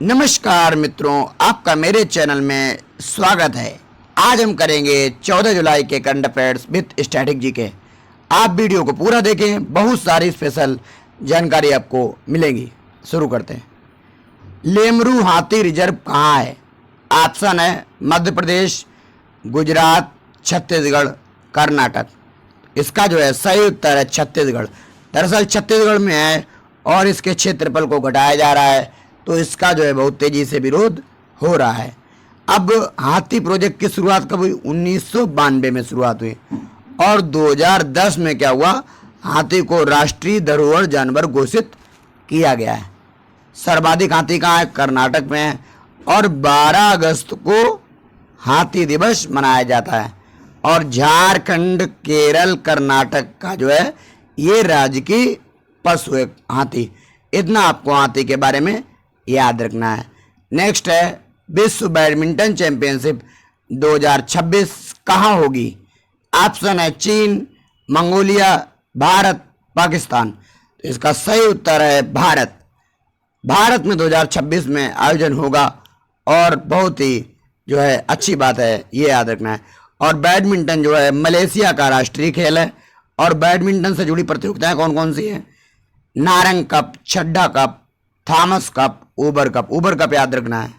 नमस्कार मित्रों, आपका मेरे चैनल में स्वागत है। आज हम करेंगे 14 जुलाई के current affairs with static G के। आप वीडियो को पूरा देखें, बहुत सारी स्पेशल जानकारी आपको मिलेंगी। शुरू करते हैं। लेमरू हाथी रिजर्व कहाँ है? ऑप्शन है मध्य प्रदेश, गुजरात, छत्तीसगढ़, कर्नाटक। इसका सही उत्तर है छत्तीसगढ़। दरअसल छत्तीसगढ़ में है और इसके क्षेत्रफल को घटाया जा रहा है, तो इसका बहुत तेजी से विरोध हो रहा है। अब हाथी प्रोजेक्ट की शुरुआत कब हुई? 1992 में शुरुआत हुई और 2010 में क्या हुआ? हाथी को राष्ट्रीय धरोहर जानवर घोषित किया गया है। सर्वाधिक हाथी कहाँ है? कर्नाटक में है और 12 अगस्त को हाथी दिवस मनाया जाता है। और झारखंड, केरल, कर्नाटक का ये राज्य की पशु है हाथी। इतना आपको हाथी के बारे में याद रखना है। नेक्स्ट है विश्व बैडमिंटन चैंपियनशिप 2026 कहाँ होगी? ऑप्शन है चीन, मंगोलिया, भारत, पाकिस्तान। तो इसका सही उत्तर है भारत। भारत में 2026 में आयोजन होगा और बहुत ही अच्छी बात है, ये याद रखना है। और बैडमिंटन मलेशिया का राष्ट्रीय खेल है। और बैडमिंटन से जुड़ी प्रतियोगिताएं कौन कौन सी हैं? Narang cup, Chadha cup, Thomas cup, Uber cup. Uber cup याद रखना है।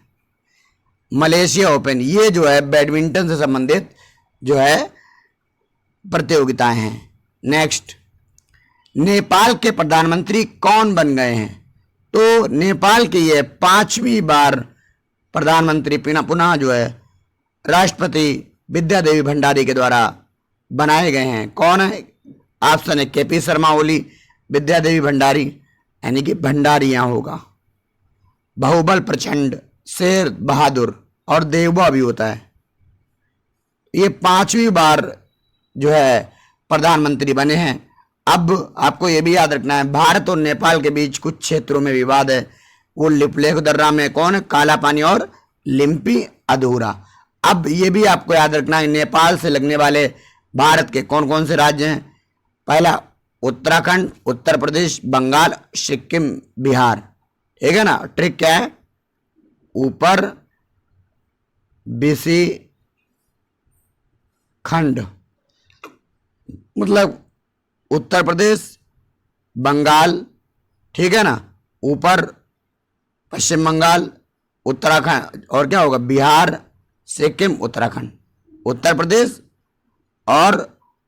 मलेशिया ओपन, ये बैडमिंटन से संबंधित प्रतियोगिताएं हैं। नेक्स्ट, नेपाल के प्रधानमंत्री कौन बन गए हैं? तो नेपाल के ये 5वीं बार प्रधानमंत्री पुनः राष्ट्रपति विद्या देवी भंडारी के द्वारा बनाए गए हैं। कौन है? ऑप्शन है केपी शर्मा ओली, विद्या देवी भंडारी, यानी कि भंडारी यहाँ होगा। बाहुबल प्रचंड, शेर बहादुर और देवबा भी होता है। ये 5वीं बार प्रधानमंत्री बने हैं। अब आपको ये भी याद रखना है, भारत और नेपाल के बीच कुछ क्षेत्रों में विवाद है। वो लिपलेख दर्रा में कौन है? काला पानी और लिम्पी अधूरा। अब ये भी आपको याद रखना है, नेपाल से लगने वाले भारत के कौन कौन से राज्य हैं? पहला उत्तराखंड, उत्तर प्रदेश, बंगाल, सिक्किम, बिहार। ठीक है ना? ट्रिक क्या है? ऊपर बीसी खंड, मतलब उत्तर प्रदेश, बंगाल, ठीक है ना, ऊपर पश्चिम बंगाल, उत्तराखंड, और क्या होगा? बिहार, सिक्किम, उत्तराखंड। उत्तर प्रदेश और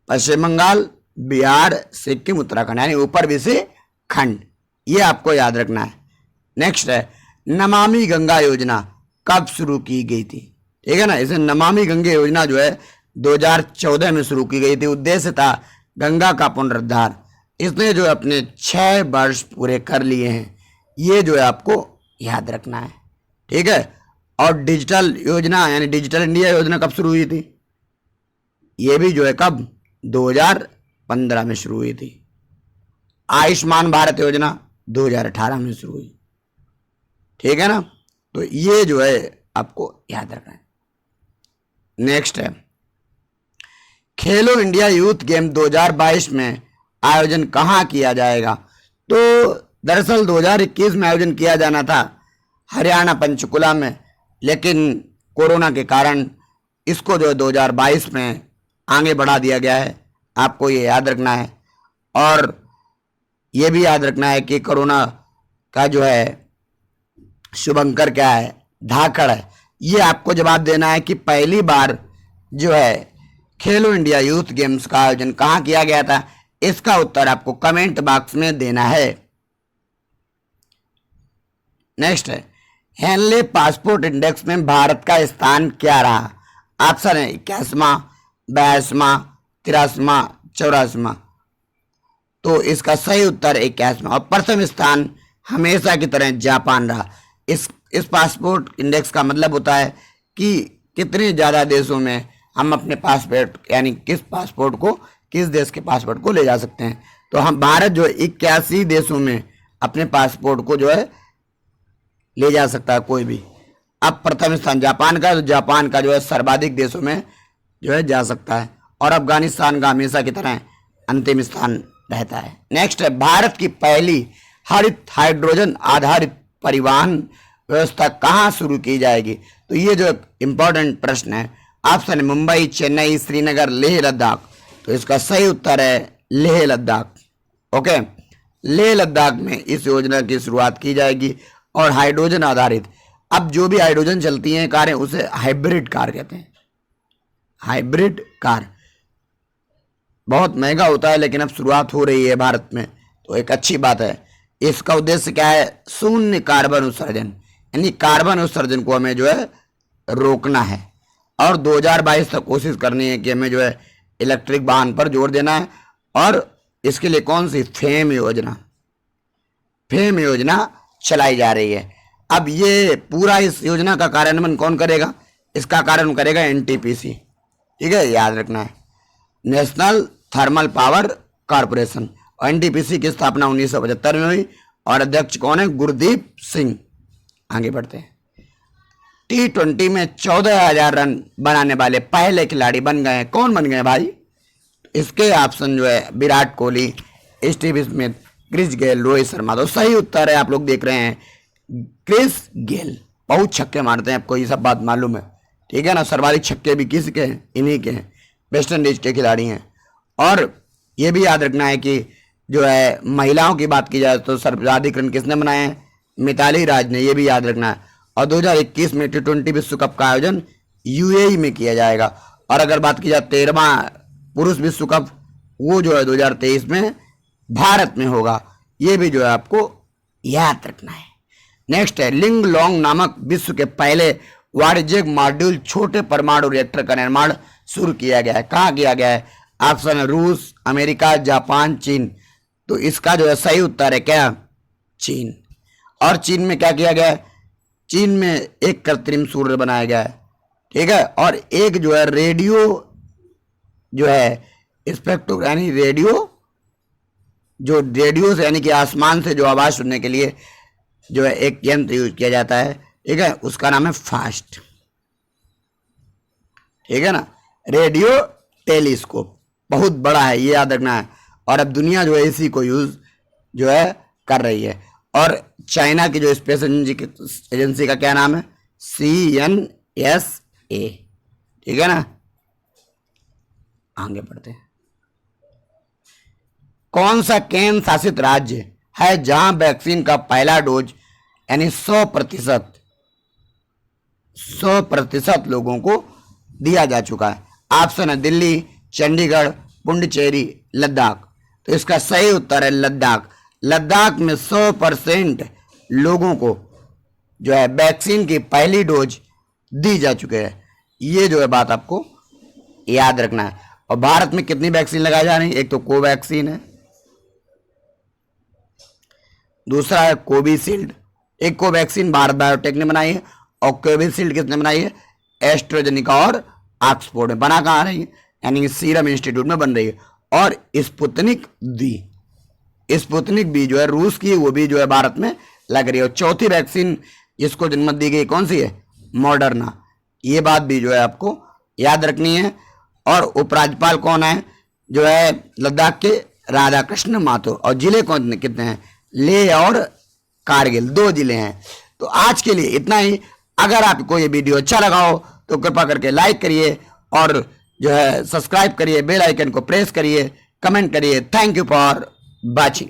पश्चिम बंगाल, बिहार, सिक्किम, उत्तराखंड, यानी ऊपर भी से खंड। ये आपको याद रखना है। नेक्स्ट है नमामि गंगा योजना कब शुरू की गई थी? ठीक है ना? इसे नमामि गंगा योजना 2014 में शुरू की गई थी। उद्देश्य था गंगा का पुनरुद्धार। इसने अपने 6 वर्ष पूरे कर लिए हैं। ये आपको याद रखना है। ठीक है? और डिजिटल योजना यानी डिजिटल इंडिया योजना कब शुरू हुई थी? ये भी कब? 2015 में शुरू हुई थी। आयुष्मान भारत योजना 2018 में शुरू हुई। ठीक है ना? तो ये आपको याद रखना है। नेक्स्ट है खेलो इंडिया यूथ गेम 2022 में आयोजन कहाँ किया जाएगा? तो दरअसल 2021 में आयोजन किया जाना था हरियाणा पंचकुला में, लेकिन कोरोना के कारण इसको 2022 में आगे बढ़ा दिया गया है। आपको ये याद रखना है। और ये भी याद रखना है कि कोरोना का शुभंकर क्या है? धाकड़ है। ये आपको जवाब देना है कि पहली बार खेलो इंडिया यूथ गेम्स का आयोजन कहाँ किया गया था। इसका उत्तर आपको कमेंट बॉक्स में देना है। नेक्स्ट है हेनले पासपोर्ट इंडेक्स में भारत का स्थान क्या रहा? ऑप्शन है 81वां, 82वां, 83वां, 84वां। तो इसका सही उत्तर 81वां। और प्रथम स्थान हमेशा की तरह जापान रहा। इस पासपोर्ट इंडेक्स का मतलब होता है कि कितने ज़्यादा देशों में हम अपने पासपोर्ट यानी किस देश के पासपोर्ट को ले जा सकते हैं। तो हम भारत 81 देशों में अपने पासपोर्ट को ले जा सकता है कोई भी। अब प्रथम स्थान जापान का, तो जापान का सर्वाधिक देशों में जा सकता है। और अफगानिस्तान का हमेशा की तरह अंतिम स्थान रहता है। नेक्स्ट है भारत की पहली हरित हाइड्रोजन आधारित परिवहन व्यवस्था कहाँ शुरू की जाएगी? तो ये जो इम्पोर्टेंट प्रश्न है, ऑप्शन है मुंबई, चेन्नई, श्रीनगर, लेह लद्दाख। तो इसका सही उत्तर है लेह लद्दाख। ओके, लेह लद्दाख में इस योजना की शुरुआत की जाएगी और हाइड्रोजन आधारित, अब जो भी हाइड्रोजन चलती हैं कारें उसे हाइब्रिड कार कहते हैं। हाइब्रिड कार बहुत महंगा होता है, लेकिन अब शुरुआत हो रही है भारत में, तो एक अच्छी बात है। इसका उद्देश्य क्या है? शून्य कार्बन उत्सर्जन, यानी कार्बन उत्सर्जन को हमें जो है रोकना है और 2022 तक कोशिश करनी है कि हमें जो है इलेक्ट्रिक वाहन पर जोर देना है। और इसके लिए कौन सी फेम योजना चलाई जा रही है। अब ये पूरा इस योजना का कार्यान्वयन कौन करेगा? इसका कार्यान्वयन करेगा एनटीपीसी, ठीक है, याद रखना है, नेशनल थर्मल पावर कॉरपोरेशन। और एनटीपीसी की स्थापना 1975 में हुई और अध्यक्ष कौन है? गुरदीप सिंह। आगे बढ़ते हैं। T20 में 14,000 रन बनाने वाले पहले खिलाड़ी बन गए हैं। कौन बन गए भाई? इसके ऑप्शन जो है Virat Kohli, Steve Smith, Chris Gayle, Rohit Sharma. तो सही उत्तर है, आप लोग देख रहे हैं, क्रिस गेल बहुत छक्के मारते हैं, आपको ये सब बात मालूम है, ठीक है ना। सर्वाधिक छक्के भी किसके हैं? इन्हीं के हैं, वेस्ट इंडीज के खिलाड़ी हैं। और ये भी याद रखना है कि जो है महिलाओं की बात की जाए तो सर्वाधिक रन किसने बनाए हैं? मिताली राज ने, ये भी याद रखना है। और 2021 में T20 विश्व कप का आयोजन यूएई में किया जाएगा। और अगर बात की जाए 13वां पुरुष विश्व कप, वो जो है 2023 में भारत में होगा। ये भी जो है आपको याद रखना है। नेक्स्ट है, लिंग लोंग नामक विश्व के पहले वाणिज्यिक मॉड्यूल छोटे परमाणु रिएक्टर का निर्माण शुरू किया गया है। कहाँ किया गया है? ऑप्शन है रूस, अमेरिका, जापान, चीन। तो इसका जो है सही उत्तर है क्या? चीन। और चीन में क्या किया गया है? चीन में एक कृत्रिम सूर्य बनाया गया है, ठीक है। और एक जो है रेडियो जो है स्पेक्ट्रो, यानी रेडियो से, यानी कि आसमान से जो आवाज सुनने के लिए जो है एक यंत्र यूज किया जाता है, ठीक है, उसका नाम है फास्ट, ठीक है ना। रेडियो टेलीस्कोप बहुत बड़ा है, ये याद रखना है। और अब दुनिया जो है इसी को यूज जो है कर रही है। और चाइना की जो स्पेस एजेंसी का क्या नाम है? CNSA, ठीक है ना। आगे बढ़ते हैं। कौन सा केंद्र शासित राज्य है जहां वैक्सीन का पहला डोज यानी 100% लोगों को दिया जा चुका है? ऑप्शन है दिल्ली, चंडीगढ़, पुडुचेरी, लद्दाख। तो इसका सही उत्तर है लद्दाख। लद्दाख में 100% लोगों को जो है वैक्सीन की पहली डोज दी जा चुके हैं। ये जो है बात आपको याद रखना है। और भारत में कितनी वैक्सीन लगाई जा रही है? एक तो कोवैक्सीन है, दूसरा है कोविशील्ड। एक कोवैक्सीन भारत बायोटेक ने बनाई है और कोविशील्ड किसने बनाई है? एस्ट्राजेनेका और ऑक्सफोर्ड में। बना कहाँ रही है? यानी सीरम इंस्टीट्यूट में बन रही है। और स्पुतनिक भी जो है रूस की, वो भी जो है भारत में लग रही है। और चौथी वैक्सीन जिसको जन्मत दी गई कौन सी है? मॉडर्ना। ये बात भी जो है आपको याद रखनी है। और उपराज्यपाल कौन है? जो है लद्दाख के राधाकृष्ण माथुर। और जिले कौन कितने हैं? लेह और कारगिल, 2 जिले हैं। तो आज के लिए इतना ही। अगर आपको ये वीडियो अच्छा लगा हो तो कृपा करके लाइक करिए और जो है सब्सक्राइब करिए, बेल आइकन को प्रेस करिए, कमेंट करिए। Thank you for watching.